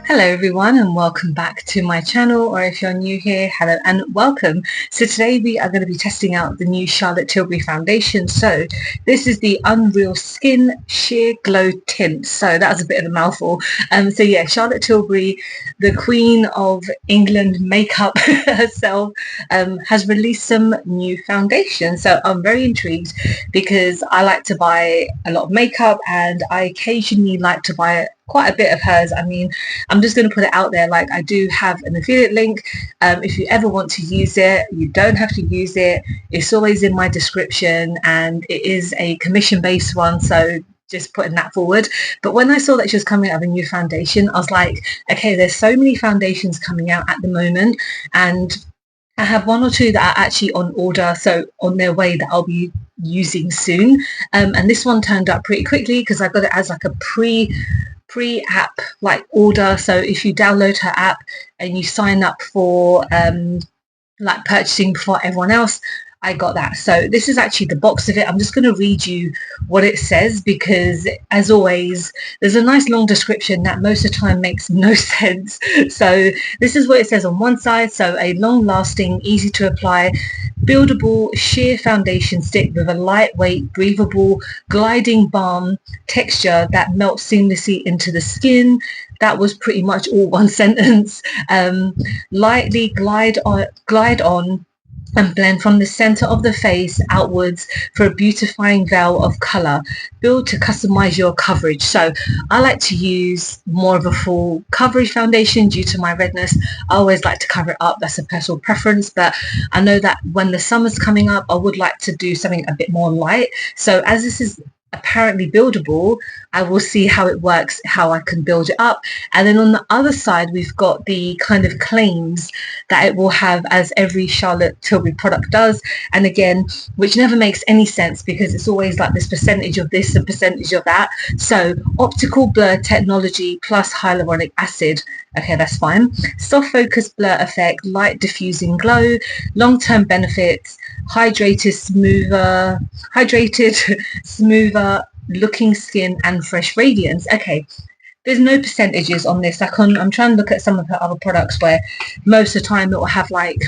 Hello everyone and welcome back to my channel, or if you're new here, hello and welcome. So today we are going to be testing out the new Charlotte Tilbury foundation. So this is the Unreal Skin Sheer Glow Tint. So that was a bit of a mouthful. So yeah, Charlotte Tilbury, the Queen of England makeup herself, has released some new foundation. So I'm very intrigued because I like to buy a lot of makeup and I occasionally like to buy quite a bit of hers. I mean, I'm just going to put it out there, like I do have an affiliate link. If you ever want to use it, you don't have to use it. It's always in my description and it is a commission-based one, so just putting that forward. But when I saw that she was coming out of a new foundation, I was like, okay, there's so many foundations coming out at the moment, and I have one or two that are actually on order, so on their way, that I'll be using soon. And this one turned up pretty quickly because I got it as like a pre-app like order. So if you download her app and you sign up for like purchasing before everyone else, I got that. So this is actually the box of it. I'm just going to read you what it says because, as always, there's a nice long description that most of the time makes no sense. So this is what it says on one side. So a long-lasting, easy to apply, buildable sheer foundation stick with a lightweight, breathable, gliding balm texture that melts seamlessly into the skin. That was pretty much all one sentence. Lightly glide on and blend from the center of the face outwards for a beautifying veil of color. Build to customize your coverage. So I like to use more of a full coverage foundation due to my redness. I always like to cover it up. That's a personal preference, but I know that when the summer's coming up, I would like to do something a bit more light. So as this is apparently buildable, I will see how it works, how I can build it up. And then on the other side, we've got the kind of claims that it will have, as every Charlotte Tilbury product does. And again, which never makes any sense because it's always like this percentage of this and percentage of that. So optical blur technology plus hyaluronic acid. Okay, that's fine. Soft focus blur effect, light diffusing glow, long-term benefits, hydrated, smoother looking skin and fresh radiance. Okay, there's no percentages on this. I'm trying to look at some of her other products where most of the time it will have like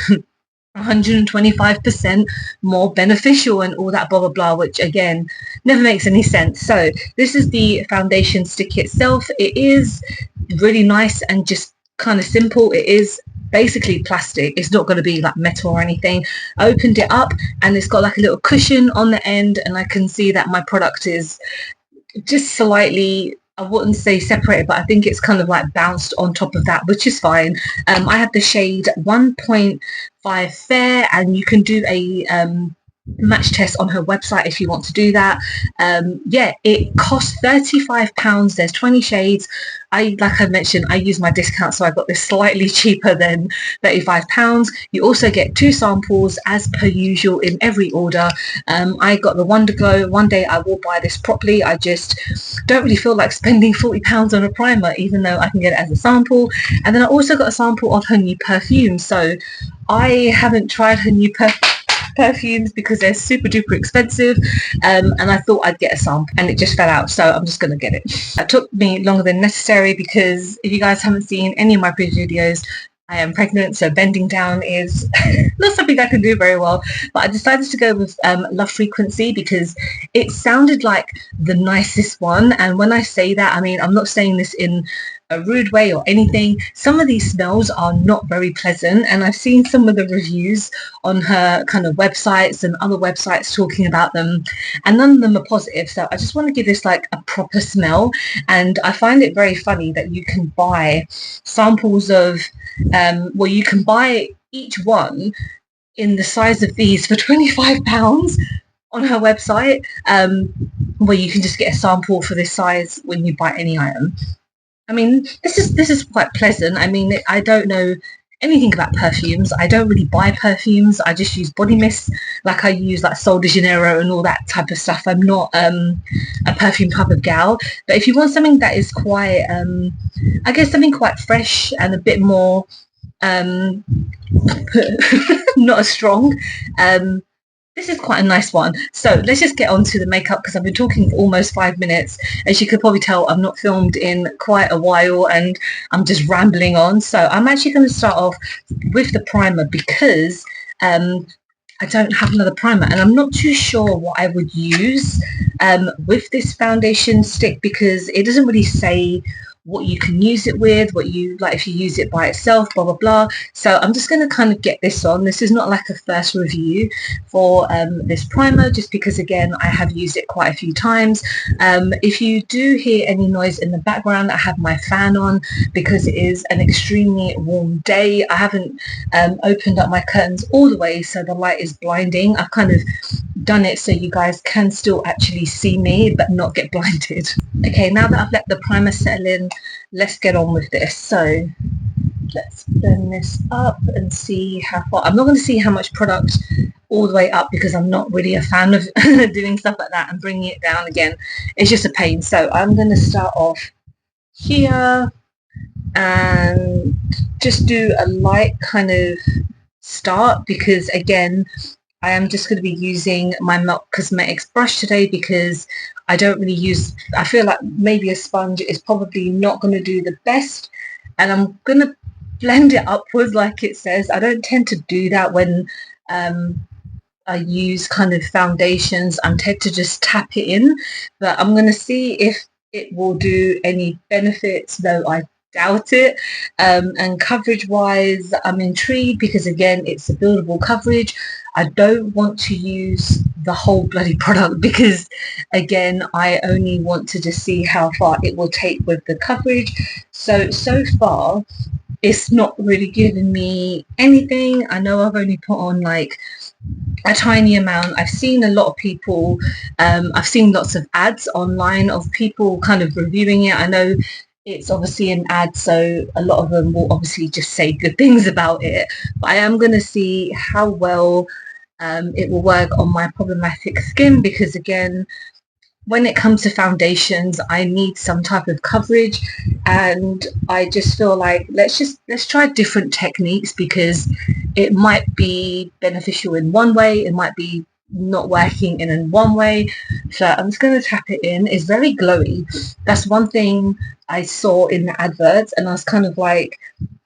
125% more beneficial and all that blah blah blah, which again never makes any sense. So this is the foundation stick itself. It is really nice and just kind of simple. It is basically plastic. It's not going to be like metal or anything. I opened it up and it's got like a little cushion on the end, and I can see that my product is just slightly, I wouldn't say separated, but I think it's kind of like bounced on top of that, which is fine. I have the shade 1.5 fair, and you can do a match test on her website if you want to do that. Yeah, it costs £35. There's 20 shades. Like I mentioned, I use my discount, so I got this slightly cheaper than £35. You also get 2 samples as per usual in every order. I got the Wonder Glow. One day I will buy this properly. I just don't really feel like spending £40 on a primer, even though I can get it as a sample. And then I also got a sample of her new perfume. So I haven't tried her new perfumes because they're super duper expensive, and I thought I'd get a sample and it just fell out, so I'm just gonna get it. It took me longer than necessary because if you guys haven't seen any of my previous videos, I am pregnant, so bending down is not something I can do very well. But I decided to go with Love Frequency because it sounded like the nicest one. And when I say that, I mean, I'm not saying this in a rude way or anything. Some of these smells are not very pleasant, and I've seen some of the reviews on her kind of websites and other websites talking about them, and none of them are positive. So I just want to give this like a proper smell. And I find it very funny that you can buy samples of well, you can buy each one in the size of these for £25 on her website, where you can just get a sample for this size when you buy any item. I mean, this is quite pleasant. I mean, I don't know anything about perfumes. I don't really buy perfumes. I just use body mist. Like I use like Sol de Janeiro and all that type of stuff. I'm not a perfume type of gal. But if you want something that is quite, I guess something quite fresh and a bit more, not as strong, This is quite a nice one. So let's just get on to the makeup because I've been talking for almost 5 minutes. As you could probably tell, I've not filmed in quite a while and I'm just rambling on. So I'm actually going to start off with the primer because I don't have another primer and I'm not too sure what I would use with this foundation stick because it doesn't really say what you can use it with, what you like if you use it by itself, blah blah blah. So I'm just going to kind of get this on. This is not like a first review for this primer, just because again I have used it quite a few times. If you do hear any noise in the background, I have my fan on because it is an extremely warm day. I haven't opened up my curtains all the way, so the light is blinding. I've kind of done it so you guys can still actually see me but not get blinded. Okay, now that I've let the primer settle in, let's get on with this. So let's blend this up and see how far. I'm not going to see how much product all the way up because I'm not really a fan of doing stuff like that and bringing it down again. It's just a pain. So I'm going to start off here and just do a light kind of start because again I am just going to be using my Milk Cosmetics brush today because I don't really use, I feel like maybe a sponge is probably not going to do the best, and I'm going to blend it upwards like it says. I don't tend to do that when I use kind of foundations. I tend to just tap it in, but I'm going to see if it will do any benefits, though I doubt it. And coverage wise, I'm intrigued because again it's a buildable coverage. I don't want to use the whole bloody product because again I only want to just see how far it will take with the coverage. So far it's not really giving me anything. I know I've only put on like a tiny amount. I've seen a lot of people, I've seen lots of ads online of people kind of reviewing it. I know it's obviously an ad, so a lot of them will obviously just say good things about it, but I am going to see how well it will work on my problematic skin because again when it comes to foundations I need some type of coverage, and I just feel like let's try different techniques because it might be beneficial in one way, it might be not working in one way. So I'm just going to tap it in. It's very glowy. That's one thing I saw in the adverts and I was kind of like,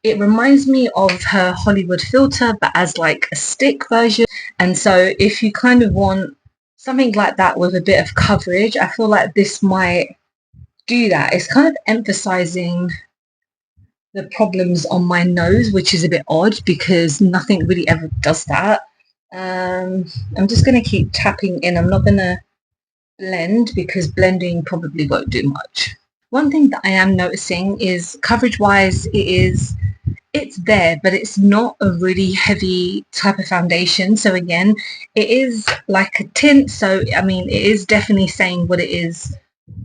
it reminds me of her Hollywood filter but as like a stick version. And so if you kind of want something like that with a bit of coverage, I feel like this might do that. It's kind of emphasizing the problems on my nose, which is a bit odd because nothing really ever does that. I'm just going to keep tapping in. I'm not going to blend because blending probably won't do much. One thing that I am noticing is coverage wise it's there, but it's not a really heavy type of foundation. So again, it is like a tint, so I mean it is definitely saying what it is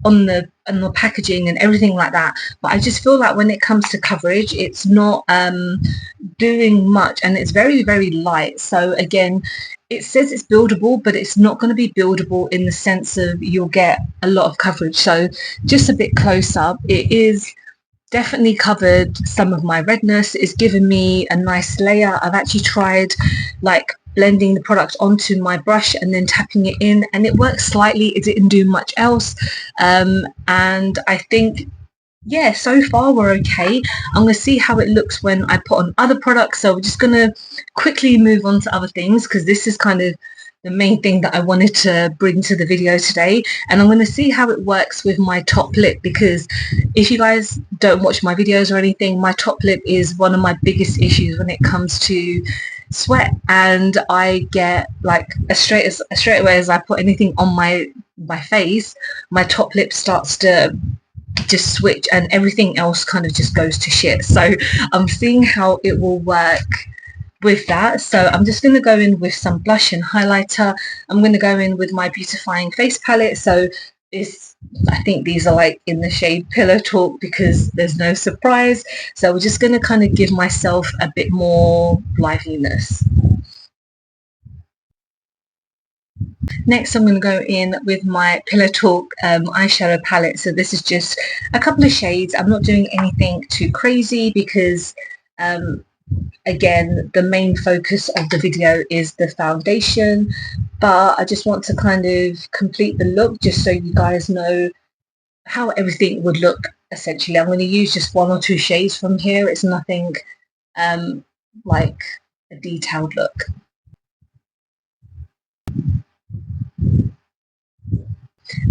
on the packaging and everything like that, but I just feel like when it comes to coverage it's not doing much and it's very very light. So again it says it's buildable, but it's not going to be buildable in the sense of you'll get a lot of coverage. So just a bit close up, it is definitely covered some of my redness. It's given me a nice layer. I've actually tried like blending the product onto my brush and then tapping it in and it works slightly. It didn't do much else, and I think yeah, so far we're okay. I'm going to see how it looks when I put on other products, so we're just going to quickly move on to other things because this is kind of the main thing that I wanted to bring to the video today. And I'm going to see how it works with my top lip because if you guys don't watch my videos or anything, my top lip is one of my biggest issues when it comes to sweat, and I get like straight away as I put anything on my face, my top lip starts to just switch and everything else kind of just goes to shit. So I'm seeing how it will work with that. So I'm just going to go in with some blush and highlighter. I'm going to go in with my beautifying face palette. So I think these are like in the shade Pillow Talk because there's no surprise. So we're just going to kind of give myself a bit more liveliness. Next I'm going to go in with my Pillow Talk eyeshadow palette. So this is just a couple of shades. I'm not doing anything too crazy because Again, the main focus of the video is the foundation, but I just want to kind of complete the look just so you guys know how everything would look essentially. I'm going to use just 1 or 2 shades from here. It's nothing like a detailed look.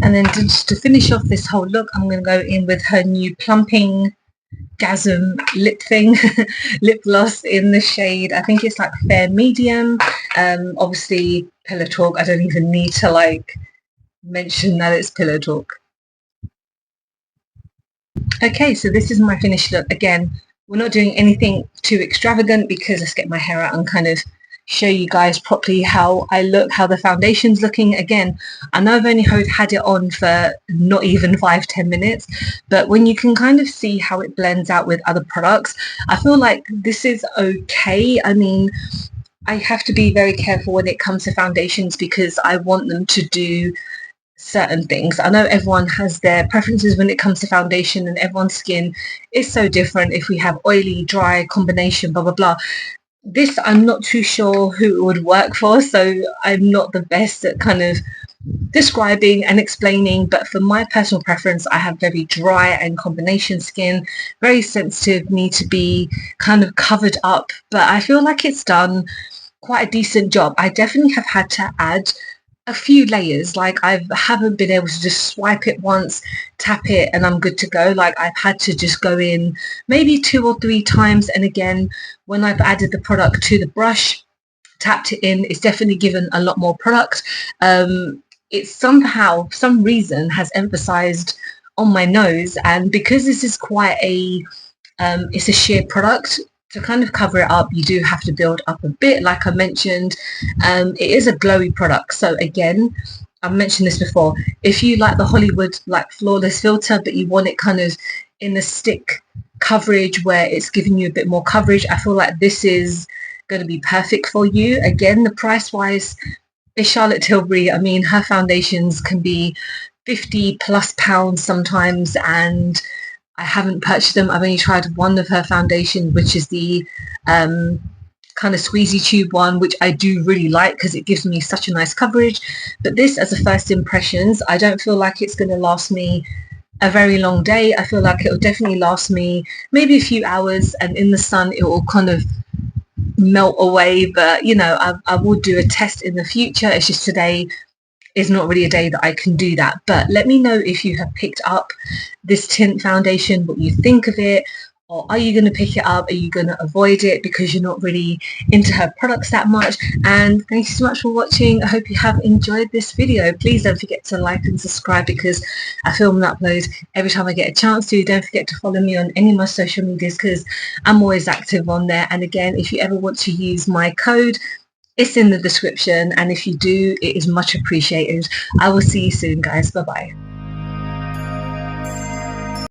And then to finish off this whole look, I'm going to go in with her new Plumping Gasm lip thing, lip gloss in the shade, I think it's like fair medium. Obviously Pillow Talk, I don't even need to like mention that it's Pillow Talk. Okay, so this is my finished look. Again, we're not doing anything too extravagant because let's get my hair out and kind of show you guys properly how I look, how the foundation's looking. Again, I know I've only had it on for not even 5-10 minutes, but when you can kind of see how it blends out with other products, I feel like this is okay. I mean, I have to be very careful when it comes to foundations because I want them to do certain things. I know everyone has their preferences when it comes to foundation and everyone's skin is so different. If we have oily, dry, combination, blah, blah, blah. This, I'm not too sure who it would work for, so I'm not the best at kind of describing and explaining, but for my personal preference, I have very dry and combination skin, very sensitive, need to be kind of covered up, but I feel like it's done quite a decent job. I definitely have had to add a few layers, like I haven't been able to just swipe it once, tap it and I'm good to go. Like I've had to just go in maybe 2 or 3 times, and again when I've added the product to the brush, tapped it in, it's definitely given a lot more product. It somehow, some reason has emphasized on my nose, and because this is quite a it's a sheer product, to kind of cover it up you do have to build up a bit, like I mentioned. It is a glowy product, so again, I've mentioned this before, if you like the Hollywood like flawless filter but you want it kind of in the stick coverage where it's giving you a bit more coverage, I feel like this is going to be perfect for you. Again, the price wise is Charlotte Tilbury. I mean, her foundations can be £50+ sometimes, and I haven't purchased them. I've only tried one of her foundation, which is the kind of squeezy tube one, which I do really like because it gives me such a nice coverage. But this, as a first impressions, I don't feel like it's going to last me a very long day. I feel like it will definitely last me maybe a few hours, and in the sun it will kind of melt away. But you know, I will do a test in the future. It's just today is not really a day that I can do that. But let me know if you have picked up this Tint foundation, what you think of it, or are you going to pick it up? Are you going to avoid it because you're not really into her products that much? And thank you so much for watching. I hope you have enjoyed this video. Please don't forget to like and subscribe because I film and upload every time I get a chance to. Don't forget to follow me on any of my social medias because I'm always active on there. And again, if you ever want to use my code, it's in the description, and if you do, it is much appreciated. I will see you soon, guys. Bye bye.